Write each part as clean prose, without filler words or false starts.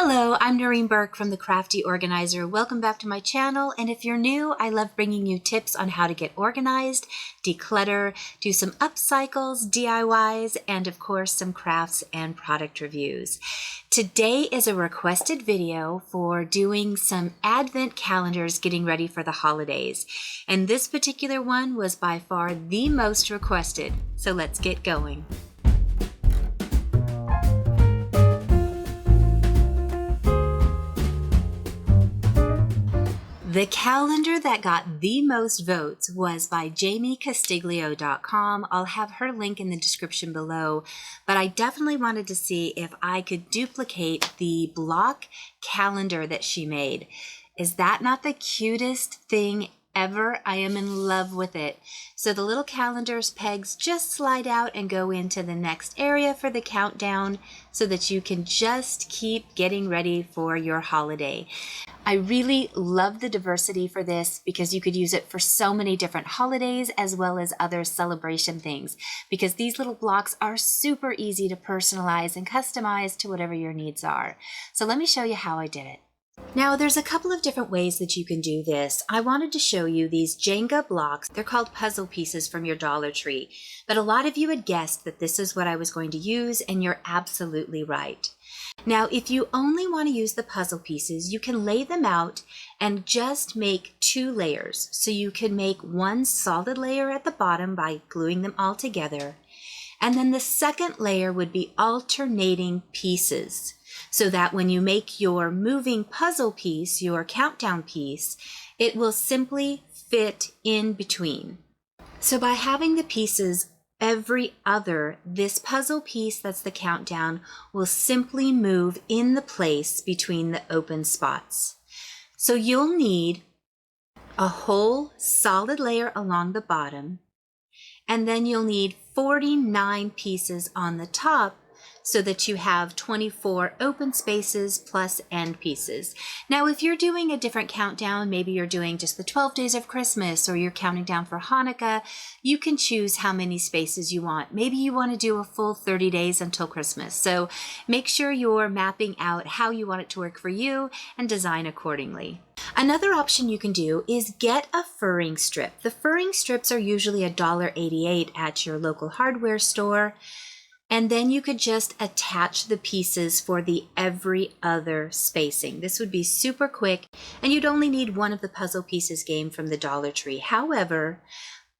Hello, I'm Noreen Burke from the Crafty Organizer. Welcome back to my channel, and if you're new, I love bringing you tips on how to get organized, declutter, do some upcycles, DIYs, and of course some crafts and product reviews. Today is a requested video for doing some advent calendars getting ready for the holidays, and this particular one was by far the most requested, so let's get going. The calendar that got the most votes was by JamieCastiglio.com. I'll have her link in the description below, but I definitely wanted to see if I could duplicate the block calendar that she made. Is that not the cutest thing ever? I am in love with it. So the little calendar's pegs just slide out and go into the next area for the countdown so that you can just keep getting ready for your holiday. I really love the diversity for this because you could use it for so many different holidays as well as other celebration things, because these little blocks are super easy to personalize and customize to whatever your needs are. So let me show you how I did it. Now, there's a couple of different ways that you can do this. I wanted to show you these Jenga blocks. They're called puzzle pieces from your Dollar Tree, but a lot of you had guessed that this is what I was going to use, and you're absolutely right. Now, if you only want to use the puzzle pieces, you can lay them out and just make 2 layers. So you can make one solid layer at the bottom by gluing them all together, and then the second layer would be alternating pieces, so that when you make your moving puzzle piece, your countdown piece, it will simply fit in between. So by having the pieces every other, this puzzle piece that's the countdown will simply move in the place between the open spots. So you'll need a whole solid layer along the bottom, and then you'll need 49 pieces on the top, so that you have 24 open spaces plus end pieces. Now, if you're doing a different countdown, maybe you're doing just the 12 days of Christmas, or you're counting down for Hanukkah, you can choose how many spaces you want. Maybe you want to do a full 30 days until Christmas. So make sure you're mapping out how you want it to work for you and design accordingly. Another option you can do is get a furring strip. The furring strips are usually $1.88 at your local hardware store. And then you could just attach the pieces for the every other spacing. This would be super quick, and you'd only need one of the puzzle pieces game from the Dollar Tree. However,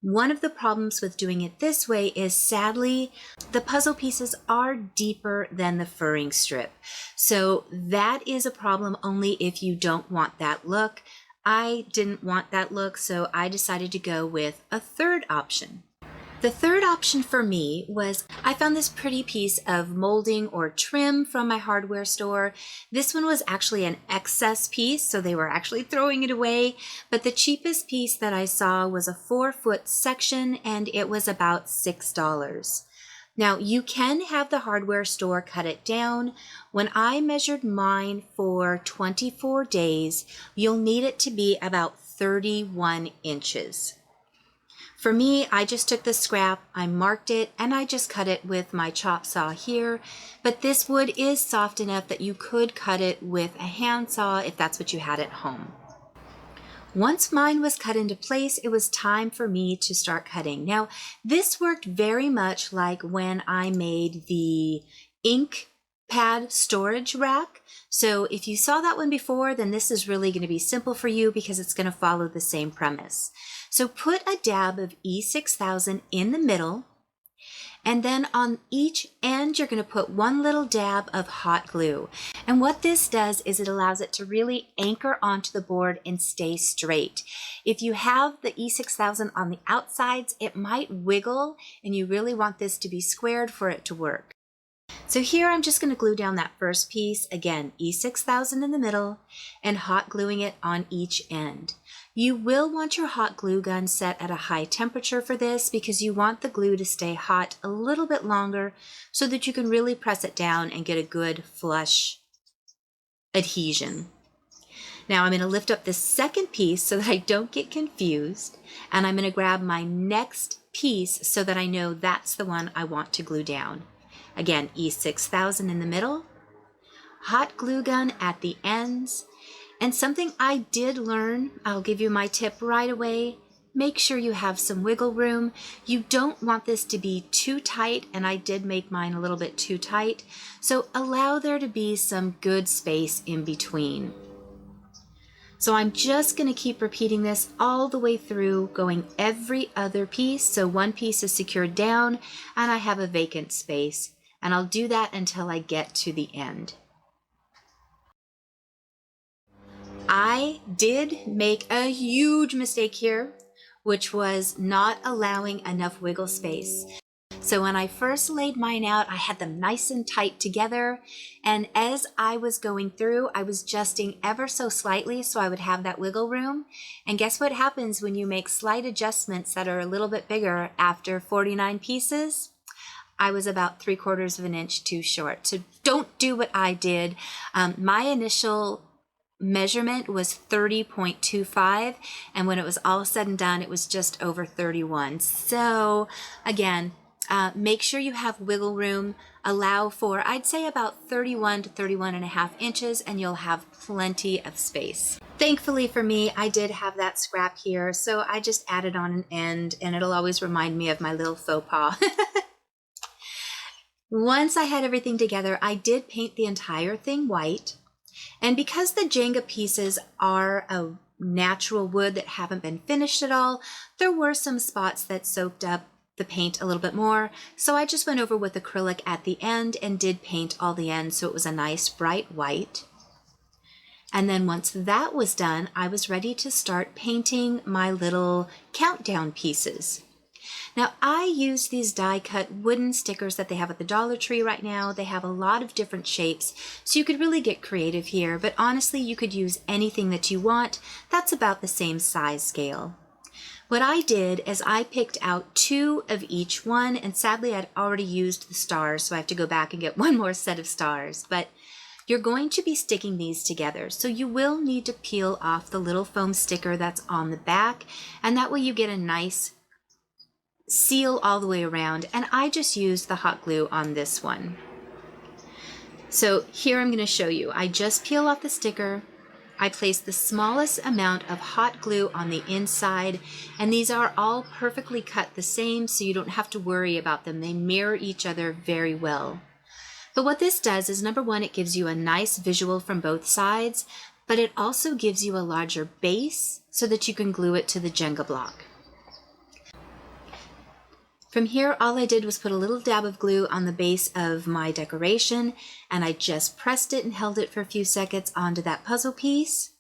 one of the problems with doing it this way is, sadly, the puzzle pieces are deeper than the furring strip. So that is a problem only if you don't want that look. I didn't want that look, so I decided to go with a third option. The third option for me was, I found this pretty piece of molding or trim from my hardware store. This one was actually an excess piece, so they were actually throwing it away, but the cheapest piece that I saw was a 4-foot section, and it was about $6. Now, you can have the hardware store cut it down. When I measured mine for 24 days, you'll need it to be about 31 inches. For me, I just took the scrap, I marked it, and I just cut it with my chop saw here. But this wood is soft enough that you could cut it with a handsaw if that's what you had at home. Once mine was cut into place, it was time for me to start cutting. Now, this worked very much like when I made the ink pad storage rack. So if you saw that one before, then this is really going to be simple for you because it's going to follow the same premise. So put a dab of E6000 in the middle, and then on each end you're going to put one little dab of hot glue. And what this does is it allows it to really anchor onto the board and stay straight. If you have the E6000 on the outsides, it might wiggle, and you really want this to be squared for it to work. So here I'm just going to glue down that first piece, again E6000 in the middle, and hot gluing it on each end. You will want your hot glue gun set at a high temperature for this because you want the glue to stay hot a little bit longer so that you can really press it down and get a good flush adhesion. Now I'm going to lift up the second piece so that I don't get confused, and I'm going to grab my next piece so that I know that's the one I want to glue down. Again, E6000 in the middle, hot glue gun at the ends. And something I did learn, I'll give you my tip right away, make sure you have some wiggle room. You don't want this to be too tight, and I did make mine a little bit too tight. So allow there to be some good space in between. So I'm just going to keep repeating this all the way through, going every other piece. So one piece is secured down and I have a vacant space. And I'll do that until I get to the end. I did make a huge mistake here, which was not allowing enough wiggle space. So when I first laid mine out, I had them nice and tight together. And as I was going through, I was adjusting ever so slightly so I would have that wiggle room. And guess what happens when you make slight adjustments that are a little bit bigger after 49 pieces? I was about 3/4 of an inch too short. So don't do what I did. My initial measurement was 30.25, and when it was all said and done, it was just over 31. So again, make sure you have wiggle room. Allow for, I'd say, about 31 to 31.5 inches, and you'll have plenty of space. Thankfully for me, I did have that scrap here, so I just added on an end, and it'll always remind me of my little faux pas. Once I had everything together, I did paint the entire thing white. And because the Jenga pieces are a natural wood that haven't been finished at all, there were some spots that soaked up the paint a little bit more. So I just went over with acrylic at the end and did paint all the ends so it was a nice bright white. And then once that was done, I was ready to start painting my little countdown pieces. Now, I use these die-cut wooden stickers that they have at the Dollar Tree right now. They have a lot of different shapes, so you could really get creative here, but honestly, you could use anything that you want. That's about the same size scale. What I did is I picked out 2 of each one, and sadly, I'd already used the stars, so I have to go back and get one more set of stars, but you're going to be sticking these together, so you will need to peel off the little foam sticker that's on the back, and that way you get a nice seal all the way around, and I just used the hot glue on this one. So here I'm going to show you. I just peel off the sticker, I place the smallest amount of hot glue on the inside, and these are all perfectly cut the same, so you don't have to worry about them. They mirror each other very well. But what this does is, number one, it gives you a nice visual from both sides, but it also gives you a larger base so that you can glue it to the Jenga block. From here, all I did was put a little dab of glue on the base of my decoration, and I just pressed it and held it for a few seconds onto that puzzle piece,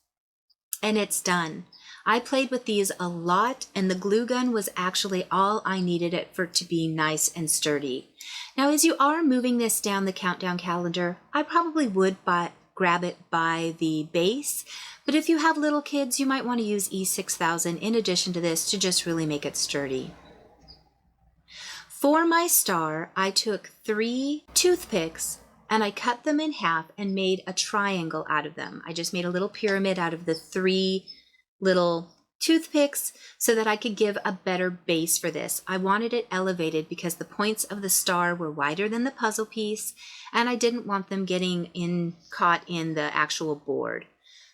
and it's done. I played with these a lot, and the glue gun was actually all I needed it for it to be nice and sturdy. Now, as you are moving this down the countdown calendar, I probably would grab it by the base, but if you have little kids, you might want to use E6000 in addition to this to just really make it sturdy. For my star, I took 3 toothpicks and I cut them in half and made a triangle out of them. I just made a little pyramid out of the 3 little toothpicks so that I could give a better base for this. I wanted it elevated because the points of the star were wider than the puzzle piece, and I didn't want them getting caught in the actual board.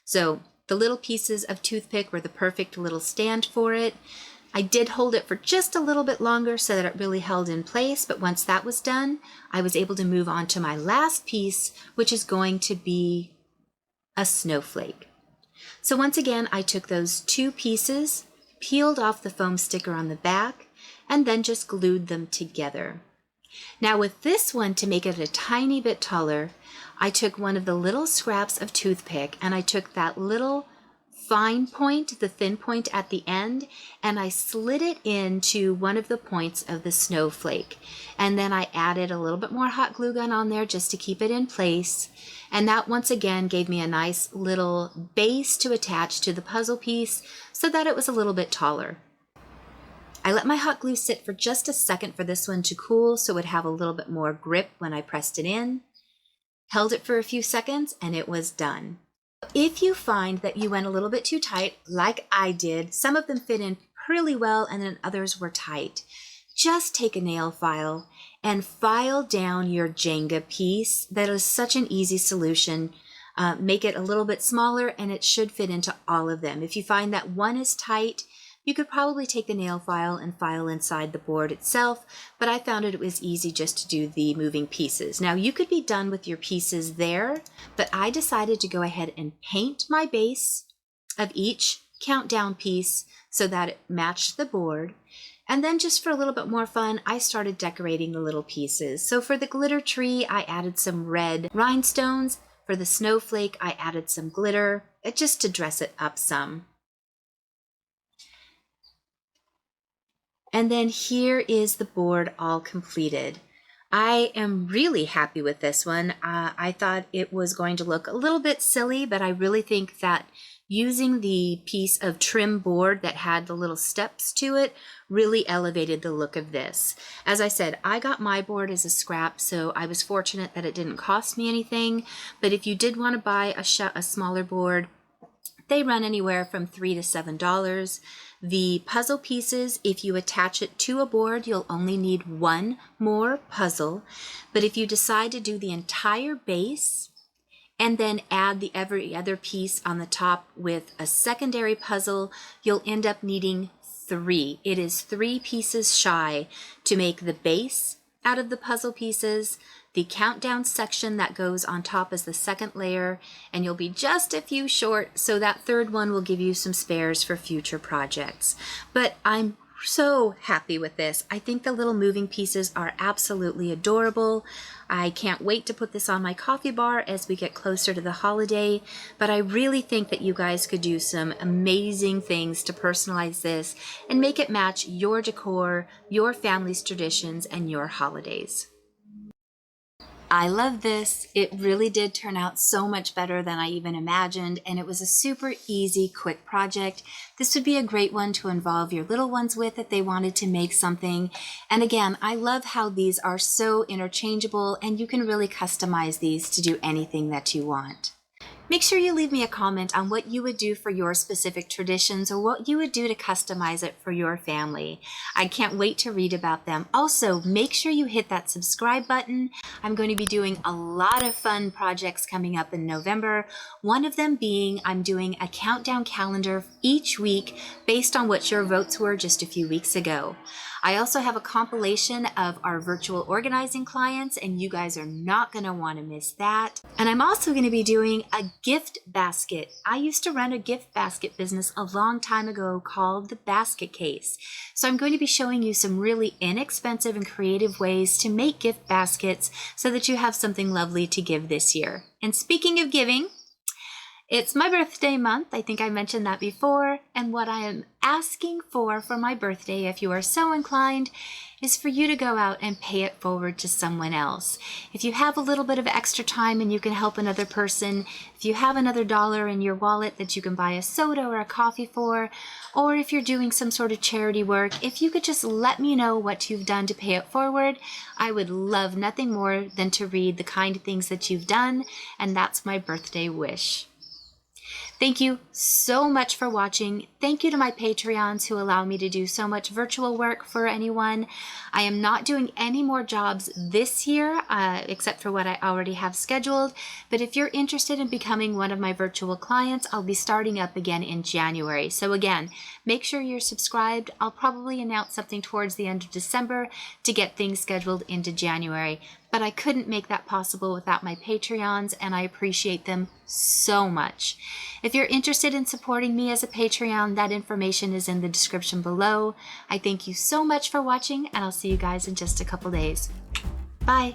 So the little pieces of toothpick were the perfect little stand for it. I did hold it for just a little bit longer so that it really held in place, but once that was done, I was able to move on to my last piece, which is going to be a snowflake. So once again, I took those 2 pieces, peeled off the foam sticker on the back, and then just glued them together. Now with this one, to make it a tiny bit taller, I took one of the little scraps of toothpick and I took that little fine point, the thin point at the end, and I slid it into one of the points of the snowflake. And then I added a little bit more hot glue gun on there just to keep it in place. And that once again gave me a nice little base to attach to the puzzle piece so that it was a little bit taller. I let my hot glue sit for just a second for this one to cool so it would have a little bit more grip when I pressed it in. Held it for a few seconds and it was done. If you find that you went a little bit too tight, like I did, some of them fit in really well and then others were tight, just take a nail file and file down your Jenga piece. That is such an easy solution. Make it a little bit smaller and it should fit into all of them. If you find that one is tight, you could probably take the nail file and file inside the board itself, but I found it was easy just to do the moving pieces. Now you could be done with your pieces there, but I decided to go ahead and paint my base of each countdown piece so that it matched the board. And then just for a little bit more fun, I started decorating the little pieces. So for the glitter tree, I added some red rhinestones. For the snowflake, I added some glitter, just to dress it up some. And then here is the board all completed. I am really happy with this one. I thought it was going to look a little bit silly, but I really think that using the piece of trim board that had the little steps to it really elevated the look of this. As I said, I got my board as a scrap, so I was fortunate that it didn't cost me anything. But if you did want to buy a smaller board, they run anywhere from $3 to $7. The puzzle pieces, if you attach it to a board, you'll only need one more puzzle. But if you decide to do the entire base and then add every other piece on the top with a secondary puzzle, you'll end up needing 3. It is 3 pieces shy to make the base out of the puzzle pieces, the countdown section that goes on top as the second layer, and you'll be just a few short, so that third one will give you some spares for future projects. But I'm so happy with this. I think the little moving pieces are absolutely adorable. I can't wait to put this on my coffee bar as we get closer to the holiday, but I really think that you guys could do some amazing things to personalize this and make it match your decor, your family's traditions, and your holidays. I love this. It really did turn out so much better than I even imagined, and it was a super easy, quick project. This would be a great one to involve your little ones with if they wanted to make something. And again, I love how these are so interchangeable, and you can really customize these to do anything that you want. Make sure you leave me a comment on what you would do for your specific traditions or what you would do to customize it for your family. I can't wait to read about them. Also, make sure you hit that subscribe button. I'm going to be doing a lot of fun projects coming up in November. One of them being I'm doing a countdown calendar each week based on what your votes were just a few weeks ago. I also have a compilation of our virtual organizing clients, and you guys are not going to want to miss that. And I'm also going to be doing a gift basket. I used to run a gift basket business a long time ago called the Basket Case. So I'm going to be showing you some really inexpensive and creative ways to make gift baskets so that you have something lovely to give this year. And speaking of giving, it's my birthday month. I think I mentioned that before. And what I am asking for my birthday, if you are so inclined, is for you to go out and pay it forward to someone else. If you have a little bit of extra time and you can help another person, if you have another dollar in your wallet that you can buy a soda or a coffee for, or if you're doing some sort of charity work, if you could just let me know what you've done to pay it forward, I would love nothing more than to read the kind things that you've done, and that's my birthday wish. Thank you so much for watching. Thank you to my Patreons who allow me to do so much virtual work for anyone. I am not doing any more jobs this year, except for what I already have scheduled. But if you're interested in becoming one of my virtual clients, I'll be starting up again in January. So again, make sure you're subscribed. I'll probably announce something towards the end of December to get things scheduled into January. But I couldn't make that possible without my Patreons, and I appreciate them so much. If you're interested in supporting me as a Patreon, that information is in the description below. I thank you so much for watching, and I'll see you guys in just a couple days. Bye!